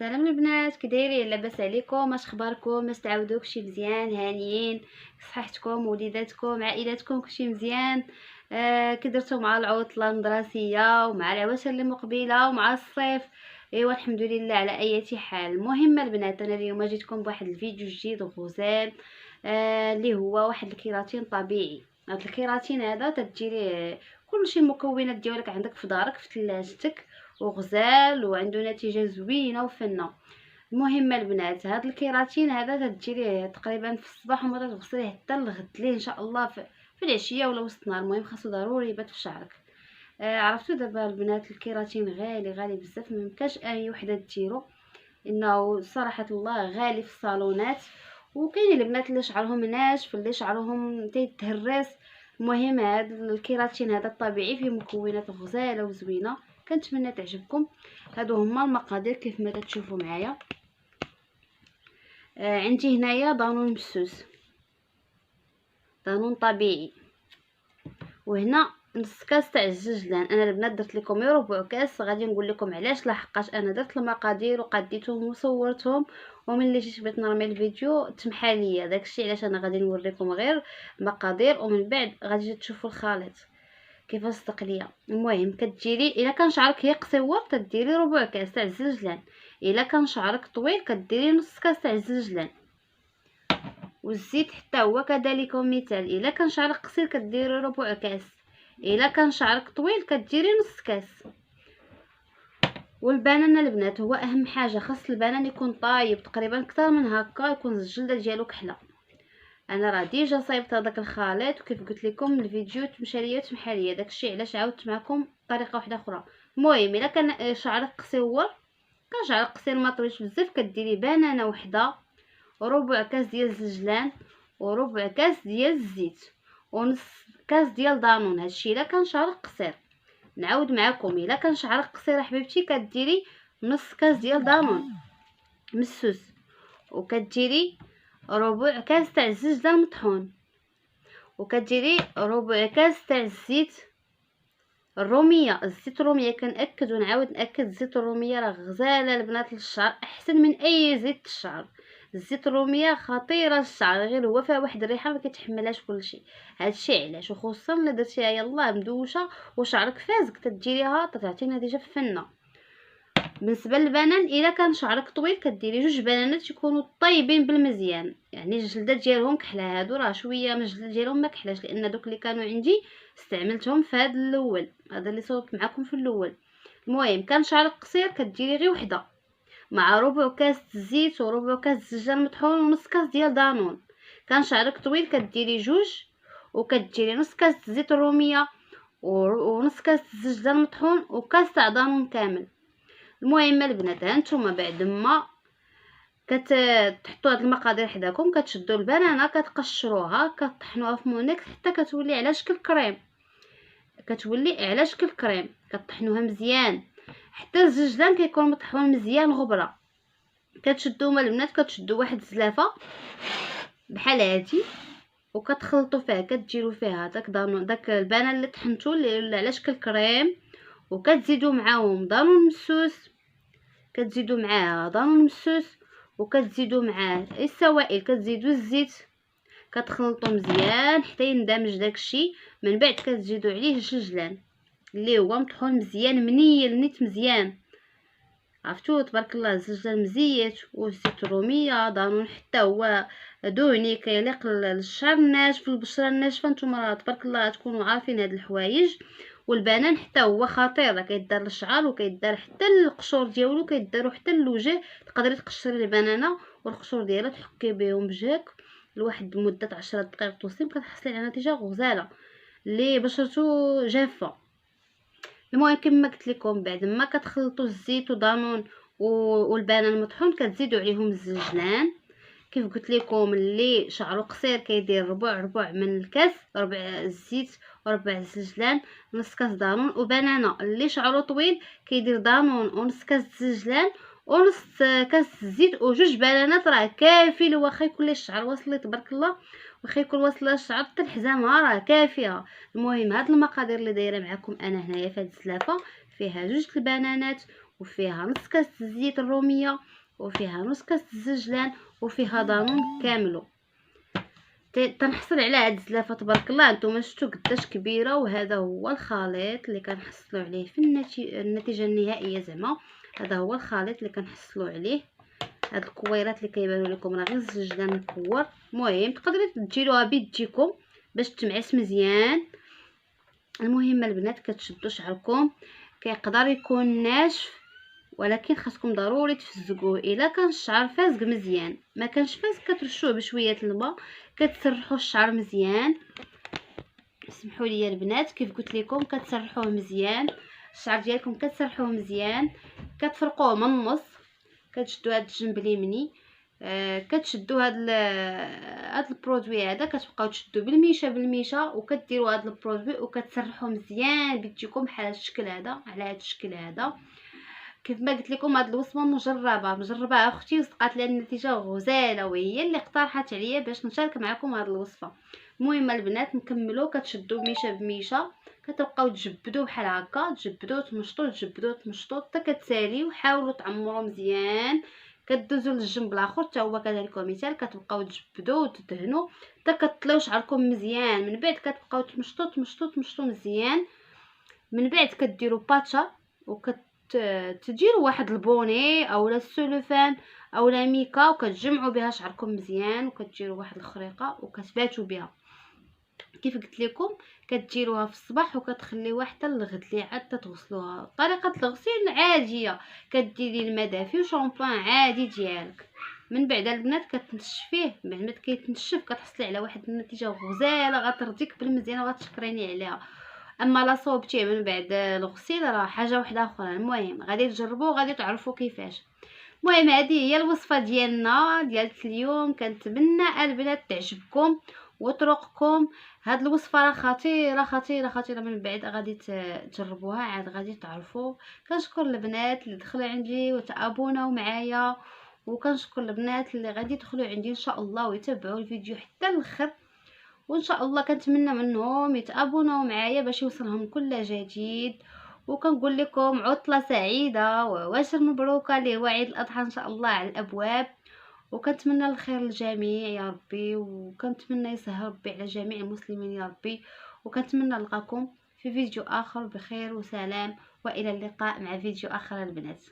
سلام البنات، كي دايرين؟ لاباس عليكم؟ اش اخباركم؟ اش تعاودوا؟ كلشي مزيان؟ هانيين؟ صحتكم؟ وليداتكم؟ عائلاتكم؟ كلشي مزيان؟ كي درتو مع العطله المدرسيه ومع العواشر اللي مقبله ومع الصيف؟ ايوا الحمد لله على اية حال. المهم البنات، انا اليوم جيتكم بواحد الفيديو جديد غزال، اللي هو واحد الكيراتين طبيعي. هاد الكيراتين هذا تديريه كلشي، المكونات ديالك عندك في دارك في ثلاجتك، وغزال وعنده نتيجه زوينه وفنه. المهم البنات، هذا الكيراتين هذا تديريه تقريبا في الصباح وما تغسليه حتى الغد ليه ان شاء الله في العشيه ولا وسط النهار. المهم خاصو ضروري يبات في شعرك. عرفتوا دابا البنات الكيراتين غالي بزاف، ما يمكنش اي وحده ديرو، انه صراحه الله غالي في الصالونات. وكاين البنات اللي شعرهم ناشف، اللي شعرهم تيتهرس. المهم هذا الكيراتين هذا الطبيعي فيه مكونات غزاله وزوينه، كنتمنى تعجبكم. هادو هما المقادير كيف ما تشوفوا معايا. عندي هنايا دانون مسوس، دانون طبيعي، وهنا نص كاس تاع الزجلان. انا البنات درت لكم ربع كاس، غادي نقول لكم علاش. لحقاش انا درت المقادير وقديتهم وصورتهم، وملي جيت بغيت نرمي الفيديو تمحى ليا داكشي، علاش انا غادي نوريكم غير المقادير ومن بعد غادي تشوفوا الخليط كيفاش صدق ليا. المهم كديري الا كان شعرك هي قصيور تديري ربع كاس تاع الزجلان، الا كان شعرك طويل كديري نص كاس تاع الزجلان. والزيت حتى هو كذلك مثال، الا كان شعرك قصير كديري ربع كاس، الا كان شعرك طويل كديري نص كاس. والبنان البنات هو اهم حاجه، خاص البنان يكون طايب تقريبا اكثر من هكا، يكون الجلده ديالو كحله. انا راه ديجا صايبت هذاك الخليط، وكيف قلت لكم الفيديو تمشى ليا تمحى ليا، داكشي علاش عاودت معكم طريقه واحده اخرى. المهم الا كان شعرك قصير، كان شعرك قصير ما طويلش بزاف، كديري بنانه وحده، وربع كاس ديال الزجلان، وربع كاس ديال الزيت، ونص كاس ديال دانون. هادشي الا كان شعرك قصير. نعاود معكم، الا كان شعرك قصير حبيبتي كديري نص كاس ديال دانون مسوس، وكديري ربع كاس تاع الزجلان مطحون، وكديري ربع كاس تاع الزيت الروميه. الزيت الروميه كنأكد ونعاود نأكد، زيت الروميه راه غزاله البنات للشعر، احسن من اي زيت الشعر. الزيت الروميه خطيره للشعر، غير هو فيها واحد الريحه ما كيتحملهاش كلشي. هادشي علاش، وخصوصا الا درتيها يلاه مدوشه وشعرك فازك تديريها تعطي نتيجه فنه. بالنسبه للبنان، الا كان شعرك طويل كديري جوج بنانات يكونوا طيبين بالمزيان، يعني الجلده ديالهم كحله. هادو راه شويه من الجلده ديالهم ما كحلاش، لان دوك اللي كانوا عندي استعملتهم في هذا الاول، هذا اللي صورت معكم في الاول. المهم كان شعرك قصير كديري غير وحده، مع ربع كاس الزيت وربع كاس الزجاج مطحون ونص كاس ديال دانون. كان شعرك طويل كديري جوج، وكديري نص كاس زيت الروميه ونص كاس الزجاج مطحون وكاس تاع دانون كامل. المهم البنات، هانتوما بعد ما كتحطوا هاد المقادير حداكم، كتشدوا البنانه كتقشروها كطحنوها في مونيك حتى كتولي على شكل كريم، كطحنوها مزيان حتى الزجلان كيكون مطحون مزيان غبره. كتشدوهم البنات، كتشدوا واحد الزلافه بحال هادي وكتخلطوا فيها، كديروا فيها داك البنان اللي طحنتو اللي على شكل كريم، وكتزيدوا معاهم دانون مسوس، كتزيدوا معاه دانون مسوس، وكتزيدوا معاه السوائل، كتزيدوا الزيت، كتخلطوا مزيان حتى يندمج داكشي. من بعد كتزيدوا عليه الجلجلان اللي هو مطحون مزيان منيل نيت مزيان. عرفتوا تبارك الله الزجاج مزيت، والزيت الروميه دانون حتى هو دهني كيليق للشعر الناشف البشره الناشفه. نتوما تبارك الله تكونوا عارفين هاد الحوايج. والبنان حتى هو خطير، كيدار للشعر وكيدار حتى القشور ديالو، كيداروا حتى الوجه. تقدري تقشري البنانه والقشور ديالها تحكي بهم بجهك لواحد مده 10 دقائق توصيم، كتحصلي على نتيجه غزاله اللي بشرته جافه. المهم كما قلت لكم، بعد ما كتخلطوا الزيت ودانون والبنان المطحون كتزيدوا عليهم الزجلان. كيف قلت لكم اللي شعره قصير كيدير ربع من الكاس، ربع الزيت وربع الزجلان، نص كاس دانون وبنانه. اللي شعره طويل كيدير دانون ونص كاس الزجلان ونص كاس الزيت وجوج بنانات، راه كافي. واخا يكون لي الشعر واصل تبارك الله، واخا يكون واصل الشعر حتى الحزامه راه كافيه. المهم هاد المقادير اللي دايره معكم انا هنايا في هاد الزلافه، فيها جوج البنانات وفيها نص كاس الزيت الروميه وفيها نص كاس الزنجلان وفيها دانون كاملو. تنحصل على هاد الزلافه تبارك الله. نتوما شفتوا قداش كبيره، وهذا هو الخليط اللي كنحصلوا عليه في النتيجه النهائيه. زعما هذا هو الخليط اللي كنحصلوا عليه. هاد الكويرات اللي كيبانوا لكم راه غير الزنجلان مكور. المهم تقدروا ديروها بيديكم باش تمعس مزيان. المهم البنات كتشدوا شعركم، كيقدر يكون ناشف ولكن خاصكم ضروري تفزقوه. الا كان الشعر فازق مزيان، ما كانش فازق كترشوه بشويه الماء، كتسرحوا الشعر مزيان. اسمحوا لي البنات، كيف قلت لكم كتسرحوه مزيان. الشعر ديالكم كتسرحوه مزيان، كتفرقوه من النص، كتشدوا هذا الجنب اليمني، كتشدوا هاد البرودوي هذا، كتبقاو تشدوا بالميشه وكديروا هاد البرودوي وكتسرحوه مزيان بيديكم بحال هاد الشكل هذا، على هاد الشكل هذا. كيف ما قلت لكم هاد الوصفه مجربه اختي وصقات لي النتيجه غزاله، وهي اللي اقترحت عليا باش نشارك معكم هاد الوصفه. المهم البنات نكملوا. كتشدوا ميشه بميشه، كتبقاو تجبدوا بحال هكا، تجبدوا تمشطوا حتى كتساليو. حاولوا تعمروا مزيان. كدوزوا للجنب الاخر حتى هو كذلك مثال، كتبقاو تجبدوا وتدهنوا حتى كتطليو شعركم مزيان. من بعد كتبقاو تمشطوا مزيان. من بعد كديروا باتشا تديروا واحد البوني اولا السلوفان اولا ميكا، وكتجمعوا بها شعركم مزيان، وكتديروا واحد الخريقه وكتباتوا بها. كيف قلت لكم كديروها في الصباح وكتخليوها حتى الغد اللي عاد تغسلوها. طريقه الغسيل عاديه، كديري الماء دافي وشامبوان عادي ديالك. من بعد البنات كتنشفيه. بعد ما كيتنشف كتحصلي على واحد النتيجه غزاله غترضيك بالمزيان وغتشكريني عليها. اما لا صوبتيه من بعد الغسيل راه حاجه واحده اخرى. المهم غادي تجربوا وغادي تعرفوا كيفاش. المهم هذه هي الوصفه ديالنا ديالت اليوم. كنتمنى البنات تعجبكم وترقكم. هاد الوصفه راه خطيره. من بعد غادي تجربوها عاد غادي تعرفوا. كنشكر البنات اللي دخلوا عندي وتابوناو معايا، وكنشكر البنات اللي غادي يدخلوا عندي ان شاء الله ويتبعوا الفيديو حتى الاخر. وان شاء الله كنتمنى منهم يتابوناو معايا باش يوصلهم كل جديد. وكنقول لكم عطله سعيده وعواشر مبروكه اللي هو عيد الاضحى ان شاء الله على الابواب. وكنتمنى الخير للجميع يا ربي، وكنتمنى يسهل ربي على جميع المسلمين يا ربي. وكنتمنى نلقاكم في فيديو اخر بخير وسلام، والى اللقاء مع فيديو اخر البنات.